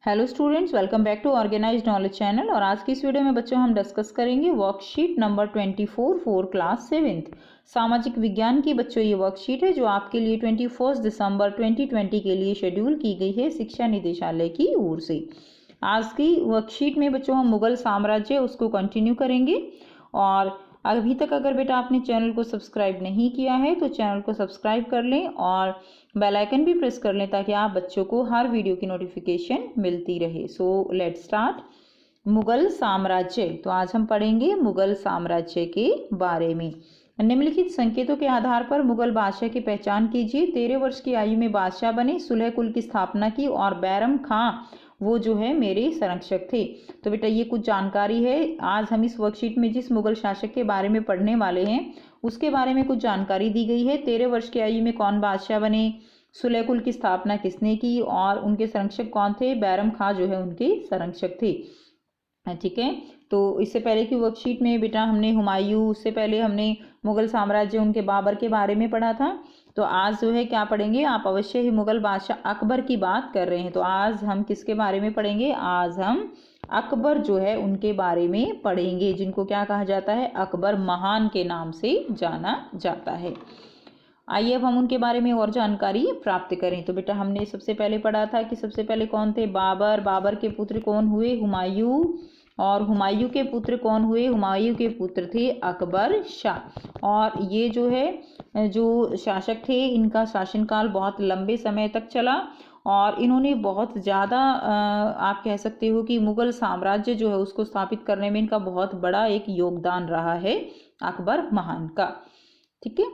Hello students, welcome back to organized knowledge channel. और आज की इस वीडियो में बच्चों हम डिस्कस करेंगे worksheet number 24 for class 7th सामाजिक विज्ञान की। बच्चों ये वर्कशीट है जो आपके लिए 21 दिसंबर 2020 के लिए शेड्यूल की गई है शिक्षा निदेशालय की ओर से। आज की वर्कशीट में बच्चों हम मुगल साम्राज्य उसको कंटिन्यू करेंगे। और अभी तक अगर बेटा आपने चैनल को सब्सक्राइब नहीं किया है तो चैनल को सब्सक्राइब कर लें और बेल आइकन भी प्रेस कर लें ताकि आप बच्चों को हर वीडियो की नोटिफिकेशन मिलती रहे। So let's start. मुगल साम्राज्य, तो आज हम पढ़ेंगे मुगल साम्राज्य के बारे में। निम्नलिखित संकेतों के आधार पर मुगल बादशाह की पहचान कीजिए। 13 वर्ष की आयु में बादशाह बने, सुलह कुल की स्थापना की और बैरम खां वो जो है मेरे संरक्षक थे। तो बेटा ये कुछ जानकारी है। आज हम इस वर्कशीट में जिस मुगल शासक के बारे में पढ़ने वाले हैं उसके बारे में कुछ जानकारी दी गई है। 13 वर्ष की आयु में कौन बादशाह बने, सुलह कुल की स्थापना किसने की और उनके संरक्षक कौन थे, बैरम खां जो है उनके संरक्षक थे। ठीक है, तो इससे पहले की वर्कशीट में बेटा हमने हुमायूं, उससे पहले हमने मुगल साम्राज्य उनके बाबर के बारे में पढ़ा था। तो आज जो है क्या पढ़ेंगे, आप अवश्य ही मुगल बादशाह अकबर की बात कर रहे हैं। तो आज हम किसके बारे में पढ़ेंगे, आज हम अकबर जो है उनके बारे में पढ़ेंगे, जिनको क्या कहा जाता है, अकबर महान के नाम से जाना जाता है। आइए अब हम उनके बारे में और जानकारी प्राप्त करें। तो बेटा हमने सबसे पहले पढ़ा था कि सबसे पहले कौन थे, बाबर। बाबर के पुत्र कौन हुए, हुमायूं। और हुमायूं के पुत्र कौन हुए, हुमायूं के पुत्र थे अकबर शाह। और ये जो है जो शासक थे इनका शासनकाल बहुत लंबे समय तक चला और इन्होंने बहुत ज़्यादा आप कह सकते हो कि मुगल साम्राज्य जो है उसको स्थापित करने में इनका बहुत बड़ा एक योगदान रहा है अकबर महान का। ठीक है,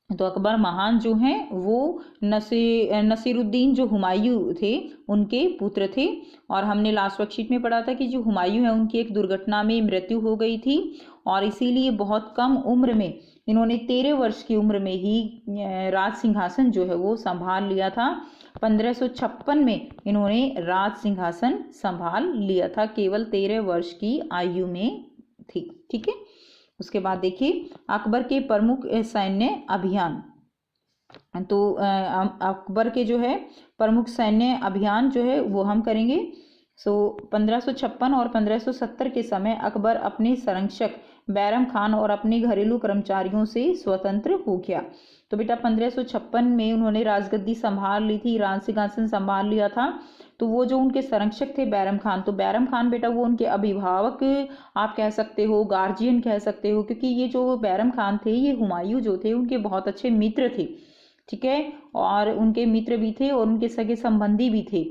तो अकबर महान जो हैं वो नसीरुद्दीन जो हुमायूं थे उनके पुत्र थे। और हमने लास्ट वर्कशीट में पढ़ा था कि जो हुमायूं है उनकी एक दुर्घटना में मृत्यु हो गई थी और इसीलिए बहुत कम उम्र में इन्होंने 13 वर्ष की उम्र में ही राज सिंहासन जो है वो संभाल लिया था। 1556 में इन्होंने राज सिंहासन संभाल लिया था, केवल 13 वर्ष की आयु में थी। ठीक है, उसके बाद देखिए अकबर के प्रमुख सैन्य अभियान। तो अकबर के जो है प्रमुख सैन्य अभियान जो है वो हम करेंगे। 1556 और 1570 के समय अकबर अपने संरक्षक बैरम खान और अपने घरेलू कर्मचारियों से स्वतंत्र हो गया। तो बेटा 1556 में उन्होंने राजगद्दी संभाल ली थी, राज सिंहासन संभाल लिया था। तो वो जो उनके संरक्षक थे बैरम खान, तो बैरम खान बेटा वो उनके अभिभावक आप कह सकते हो, गार्जियन कह सकते हो, क्योंकि ये जो बैरम खान थे ये हुमायूं जो थे उनके बहुत अच्छे मित्र थे। ठीक है, और उनके मित्र भी थे और उनके सगे संबंधी भी थे।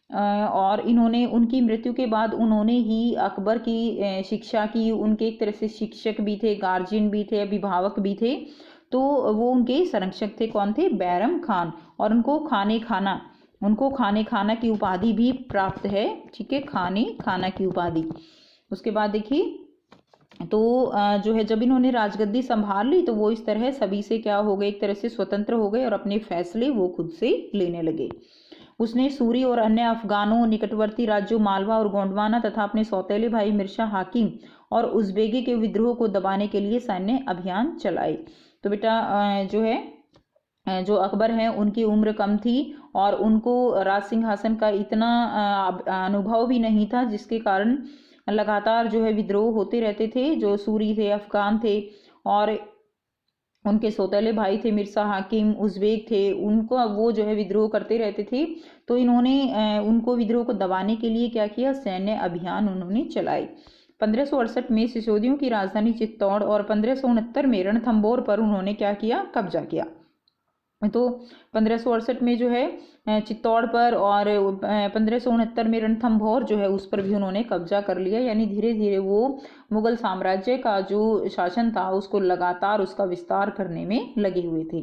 और इन्होंने उनकी मृत्यु के बाद उन्होंने ही अकबर की शिक्षा की, उनके एक तरह से शिक्षक भी थे, गार्जियन भी थे, अभिभावक भी थे। तो वो उनके संरक्षक थे, कौन थे, बैरम खान। और उनको खाने खाना की उपाधि भी प्राप्त है। ठीक है, खाने खाना की उपाधि। उसके बाद देखिए तो जो है जब इन्होंने राजगद्दी संभाल ली तो वो इस तरह सभी से क्या हो गए, एक तरह से स्वतंत्र हो गए और अपने फैसले वो खुद से लेने लगे। उसने सूरी और अन्य अफगानों, निकटवर्ती राज्यों मालवा और गोंडवाना तथा अपने सौतेले भाई मिर्शा हाकिम और उज़्बेकी के विद्रोह को दबाने के लिए सैन्य अभियान चलाए। तो बेटा जो है जो अकबर हैं उनकी उम्र कम थी और उनको राज सिंहासन का इतना अनुभव भी नहीं था, जिसके कारण लगातार जो है विद्रोह होते रहते थे। जो सूरी थे, अफगान थे और उनके सौतेले भाई थे मिर्जा हाकिम, उज़्बेक थे, उनको वो जो है विद्रोह करते रहते थे। तो इन्होंने उनको विद्रोह को दबाने के लिए क्या किया, सैन्य अभियान उन्होंने चलाए। 1568 में सिसोदियों की राजधानी चित्तौड़ और 1569 में रणथंभौर पर उन्होंने क्या किया, कब्जा किया। तो 1568 में जो है चित्तौड़ पर और 1569 में रणथंभौर जो है उस पर भी उन्होंने कब्जा कर लिया। यानी धीरे धीरे वो मुगल साम्राज्य का जो शासन था उसको लगातार उसका विस्तार करने में लगे हुए थे।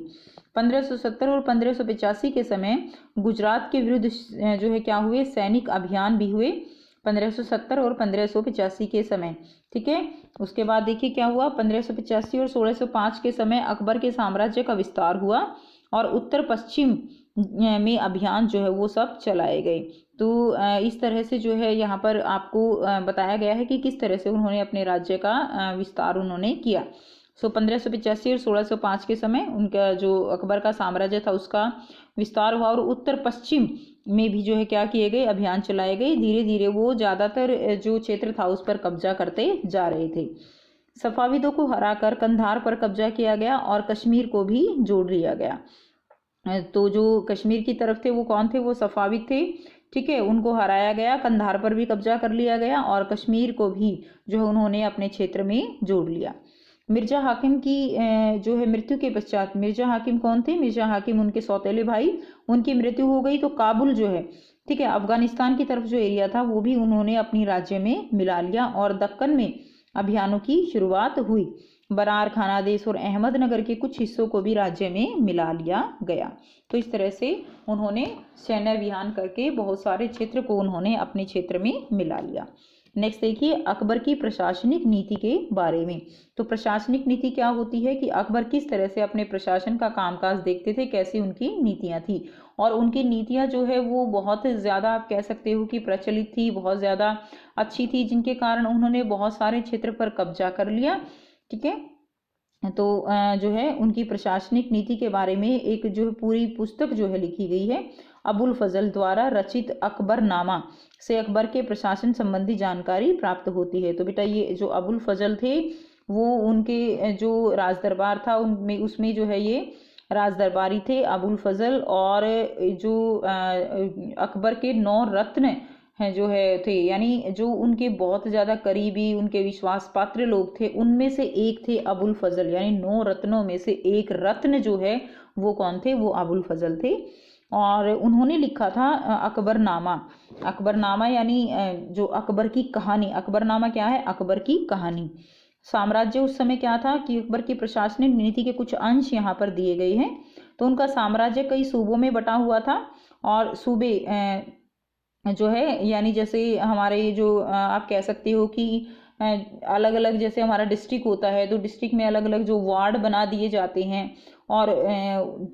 1570 और 1585 के समय गुजरात के विरुद्ध जो है क्या हुए, सैनिक अभियान भी हुए 1570 और 1585 के समय। ठीक है, उसके बाद देखिए क्या हुआ, 1585 और 1605 के समय अकबर के साम्राज्य का विस्तार हुआ और उत्तर पश्चिम में अभियान जो है वो सब चलाए गए। तो इस तरह से जो है यहाँ पर आपको बताया गया है कि किस तरह से उन्होंने अपने राज्य का विस्तार उन्होंने किया। सो 1585 और 1605 के समय उनका जो अकबर का साम्राज्य था उसका विस्तार हुआ और उत्तर पश्चिम में भी जो है क्या किए गए, अभियान चलाए गए। धीरे धीरे वो ज़्यादातर जो क्षेत्र था उस पर कब्जा करते जा रहे थे। सफाविदों को हराकर कंधार पर कब्जा किया गया और कश्मीर को भी जोड़ लिया गया। तो जो कश्मीर की तरफ थे वो कौन थे, वो सफाविद थे, ठीक है, उनको हराया गया, कंधार पर भी कब्जा कर लिया गया और कश्मीर को भी जो है उन्होंने अपने क्षेत्र में जोड़ लिया। मिर्जा हाकिम की जो है मृत्यु के पश्चात, मिर्जा हाकिम कौन थे, मिर्जा हाकिम उनके सौतेले भाई, उनकी मृत्यु हो गई तो काबुल जो है, ठीक है, अफगानिस्तान की तरफ जो एरिया था वो भी उन्होंने अपनी राज्य में मिला लिया और दक्कन में अभियानों की शुरुआत हुई। बरार, खानादेश और अहमदनगर के कुछ हिस्सों को भी राज्य में मिला लिया गया। तो इस तरह से उन्होंने सैन्य अभियान करके बहुत सारे क्षेत्र को उन्होंने अपने क्षेत्र में मिला लिया। नेक्स्ट देखिए अकबर की प्रशासनिक नीति के बारे में। तो प्रशासनिक नीति क्या होती है कि अकबर किस तरह से अपने प्रशासन का कामकाज देखते थे, कैसी उनकी नीतियां थी, और उनकी नीतियां जो है वो बहुत ज़्यादा आप कह सकते हो कि प्रचलित थी, बहुत ज़्यादा अच्छी थी, जिनके कारण उन्होंने बहुत सारे क्षेत्र पर कब्जा कर लिया, ठीक है। तो जो है उनकी प्रशासनिक नीति के बारे में एक जो है पूरी पुस्तक जो है लिखी गई है अबुल फजल द्वारा रचित अकबरनामा से अकबर के प्रशासन संबंधी जानकारी प्राप्त होती है। तो बेटा ये जो अबुल फजल थे वो उनके जो राज दरबार था उनमें उसमें जो है ये राज दरबारी थे अबुल फजल, और जो अकबर के 9 रत्न हैं जो है थे, यानी जो उनके बहुत ज़्यादा करीबी उनके विश्वास पात्र लोग थे उनमें से एक थे अबुल फजल, यानी 9 रत्नों में से एक रत्न जो है वो कौन थे, वो अबुल फजल थे। और उन्होंने लिखा था अकबरनामा। अकबरनामा यानी जो अकबर की कहानी, अकबरनामा क्या है, अकबर की कहानी। साम्राज्य उस समय क्या था कि अकबर की प्रशासनिक नीति के कुछ अंश यहाँ पर दिए गए हैं। तो उनका साम्राज्य कई सूबों में बटा हुआ था और सूबे जो है यानी जैसे हमारे ये जो आप कह सकते हो कि अलग अलग जैसे हमारा डिस्ट्रिक्ट होता है तो डिस्ट्रिक्ट में अलग अलग जो वार्ड बना दिए जाते हैं, और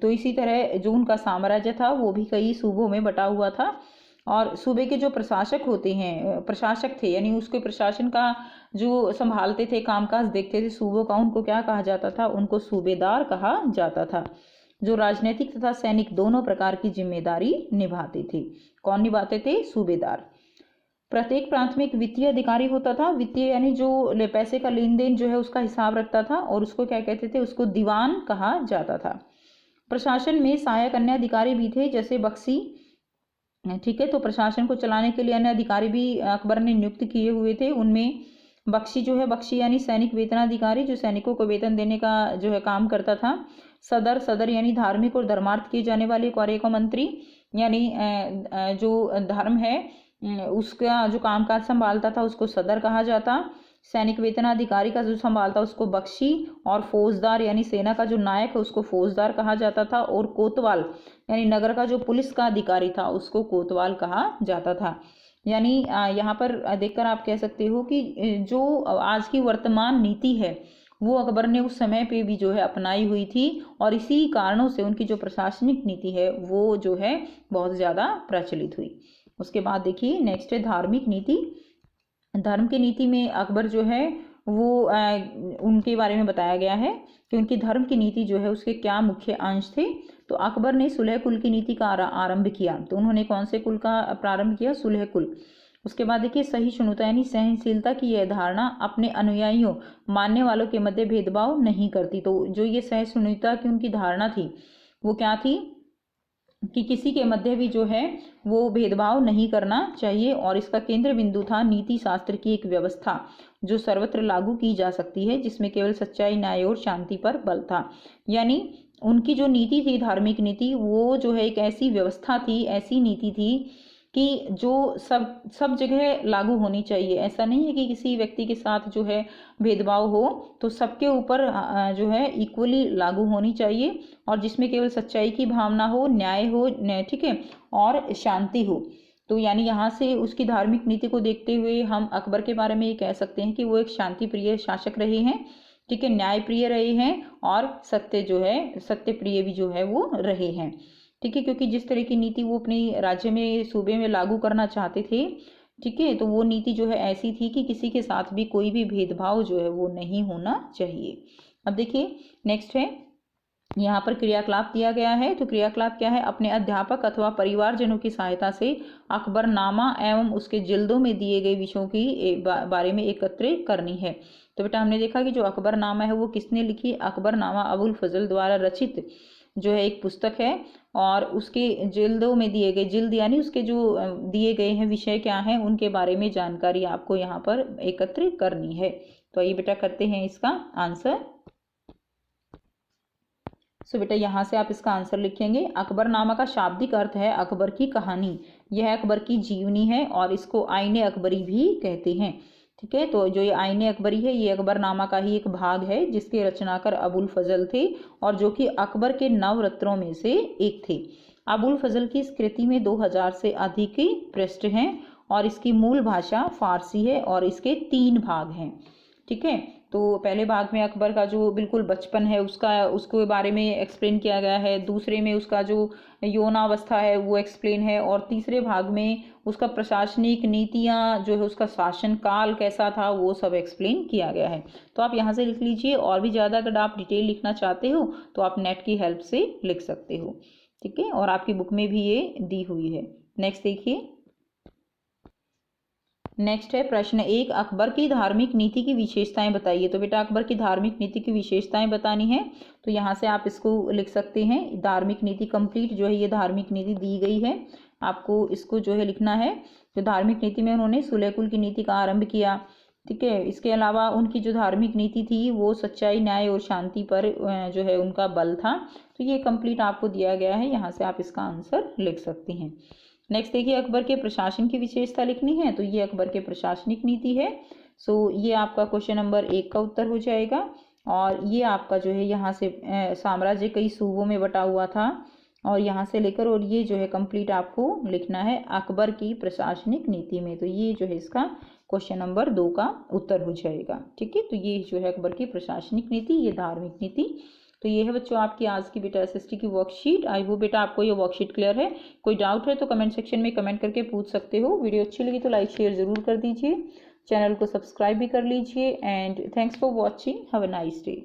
तो इसी तरह जो उनका साम्राज्य था वो भी कई सूबों में बटा हुआ था। और सूबे के जो प्रशासक होते हैं, प्रशासक थे यानी उसके प्रशासन का जो संभालते थे, कामकाज देखते थे सूबों का, उनको क्या कहा जाता था, उनको सूबेदार कहा जाता था, जो राजनीतिक तथा सैनिक दोनों प्रकार की जिम्मेदारी निभाते थे। कौन निभाते थे, सूबेदार। प्रत्येक प्रांत में एक वित्तीय अधिकारी होता था, वित्तीय यानी जो पैसे का लेन देन जो है उसका हिसाब रखता था, और उसको क्या कहते थे, उसको दीवान कहा जाता था। प्रशासन में सहायक अन्य अधिकारी भी थे जैसे बख्शी, ठीक है। तो प्रशासन को चलाने के लिए अन्य अधिकारी भी अकबर ने नियुक्त किए हुए थे। उनमें बख्शी जो है, बख्शी यानी सैनिक वेतनाधिकारी, जो सैनिकों को वेतन देने का जो है काम करता था। सदर, सदर यानी धार्मिक और धर्मार्थ किए जाने वाले कार्य का मंत्री, यानी जो धर्म है उसका जो कामकाज संभालता था उसको सदर कहा जाता। सैनिक वेतनाधिकारी का जो संभालता उसको बख्शी, और फौजदार यानी सेना का जो नायक है उसको फौजदार कहा जाता था, और कोतवाल यानी नगर का जो पुलिस का अधिकारी था उसको कोतवाल कहा जाता था। यानी यहाँ पर देखकर आप कह सकते हो कि जो आज की वर्तमान नीति है वो अकबर ने उस समय पे भी जो है अपनाई हुई थी, और इसी कारणों से उनकी जो प्रशासनिक नीति है वो जो है बहुत ज़्यादा प्रचलित हुई। उसके बाद देखिए नेक्स्ट है धार्मिक नीति। धर्म की नीति में अकबर जो है वो उनके बारे में बताया गया है कि उनकी धर्म की नीति जो है उसके क्या मुख्य अंश थे। तो अकबर ने सुलह कुल की नीति का आरंभ किया। तो उन्होंने कौन से कुल का प्रारंभ किया, सुलह कुल। उसके बाद देखिए सहिष्णुता यानी सहनशीलता की यह धारणा अपने अनुयायियों, मानने वालों के मध्य भेदभाव नहीं करती। तो जो ये सहिष्णुता की उनकी धारणा थी वो क्या थी कि किसी के मध्य भी जो है वो भेदभाव नहीं करना चाहिए, और इसका केंद्र बिंदु था नीति शास्त्र की एक व्यवस्था जो सर्वत्र लागू की जा सकती है, जिसमें केवल सच्चाई, न्याय और शांति पर बल था। यानी उनकी जो नीति थी, धार्मिक नीति, वो जो है एक ऐसी व्यवस्था थी, ऐसी नीति थी कि जो सब जगह लागू होनी चाहिए। ऐसा नहीं है कि किसी व्यक्ति के साथ जो है भेदभाव हो, तो सबके ऊपर जो है इक्वली लागू होनी चाहिए, और जिसमें केवल सच्चाई की भावना हो, न्याय हो, ठीक है, और शांति हो। तो यानी यहाँ से उसकी धार्मिक नीति को देखते हुए हम अकबर के बारे में ये कह सकते हैं कि वो एक शांति प्रिय शासक रहे हैं, ठीक है, न्याय प्रिय रहे हैं, और सत्य जो है सत्य प्रिय भी जो है वो रहे हैं, ठीक है। क्योंकि जिस तरह की नीति वो अपने राज्य में, सूबे में लागू करना चाहते थे, ठीक है, तो वो नीति जो है ऐसी थी कि किसी के साथ भी कोई भी भेदभाव जो है वो नहीं होना चाहिए। अब देखिए नेक्स्ट है, यहाँ पर क्रियाकलाप दिया गया है। तो क्रियाकलाप क्या है, अपने अध्यापक अथवा परिवारजनों की सहायता से अकबरनामा एवं उसके जिल्दों में दिए गए विषयों की बारे में एकत्र करनी है। तो बेटा हमने देखा कि जो अकबरनामा है वो किसने लिखी, अकबरनामा अबुल फजल द्वारा रचित जो है एक पुस्तक है, और उसके जिल्दों में दिए गए, जिल्द यानी उसके जो दिए गए हैं विषय क्या हैं उनके बारे में जानकारी आपको यहाँ पर एकत्र करनी है। तो आइए बेटा करते हैं इसका आंसर। सो बेटा यहाँ से आप इसका आंसर लिखेंगे। अकबरनामा का शाब्दिक अर्थ है अकबर की कहानी। यह अकबर की जीवनी है और इसको आईने अकबरी भी कहते हैं। ठीक है, तो जो ये आईने अकबरी है ये अकबरनामा का ही एक भाग है जिसके रचनाकार अबुल फजल थे और जो कि अकबर के नवरत्नों में से एक थे। अबुल फजल की इस कृति में 2000 से अधिक पृष्ठ हैं और इसकी मूल भाषा फारसी है और इसके 3 भाग हैं। ठीक है, तो पहले भाग में अकबर का जो बिल्कुल बचपन है उसके बारे में एक्सप्लेन किया गया है, दूसरे में उसका जो यौनावस्था है वो एक्सप्लेन है, और तीसरे भाग में उसका प्रशासनिक नीतियाँ जो है उसका शासन काल कैसा था वो सब एक्सप्लेन किया गया है। तो आप यहाँ से लिख लीजिए, और भी ज़्यादा अगर आप डिटेल लिखना चाहते हो तो आप नेट की हेल्प से लिख सकते हो। ठीक है, और आपकी बुक में भी ये दी हुई है। नेक्स्ट देखिए, नेक्स्ट है प्रश्न 1, अकबर की धार्मिक नीति की विशेषताएं बताइए। तो बेटा अकबर की धार्मिक नीति की विशेषताएं बतानी है, तो यहाँ से आप इसको लिख सकते हैं। धार्मिक नीति कंप्लीट जो है ये धार्मिक नीति दी गई है, आपको इसको जो है लिखना है। जो धार्मिक नीति में उन्होंने सुलेकुल की नीति का आरंभ किया। ठीक है, इसके अलावा उनकी जो धार्मिक नीति थी वो सच्चाई, न्याय और शांति पर जो है उनका बल था। तो ये कंप्लीट आपको दिया गया है, यहाँ से आप इसका आंसर लिख सकते हैं। नेक्स्ट देखिए, अकबर के प्रशासन की विशेषता लिखनी है, तो ये अकबर के प्रशासनिक नीति है। सो ये आपका क्वेश्चन नंबर 1 का उत्तर हो जाएगा। और ये आपका जो है यहाँ से साम्राज्य कई सूबों में बटा हुआ था और यहाँ से लेकर, और ये जो है कंप्लीट आपको लिखना है अकबर की प्रशासनिक नीति में। तो ये जो है इसका क्वेश्चन नंबर 2 का उत्तर हो जाएगा। ठीक है, तो ये जो है अकबर की प्रशासनिक नीति, ये धार्मिक नीति। तो ये है बच्चों आपकी आज की बेटा एसएसटी की वर्कशीट। आई होप बेटा आपको ये वर्कशीट क्लियर है। कोई डाउट है तो कमेंट सेक्शन में कमेंट करके पूछ सकते हो। वीडियो अच्छी लगी तो लाइक शेयर जरूर कर दीजिए, चैनल को सब्सक्राइब भी कर लीजिए। And thanks for watching, have a nice day.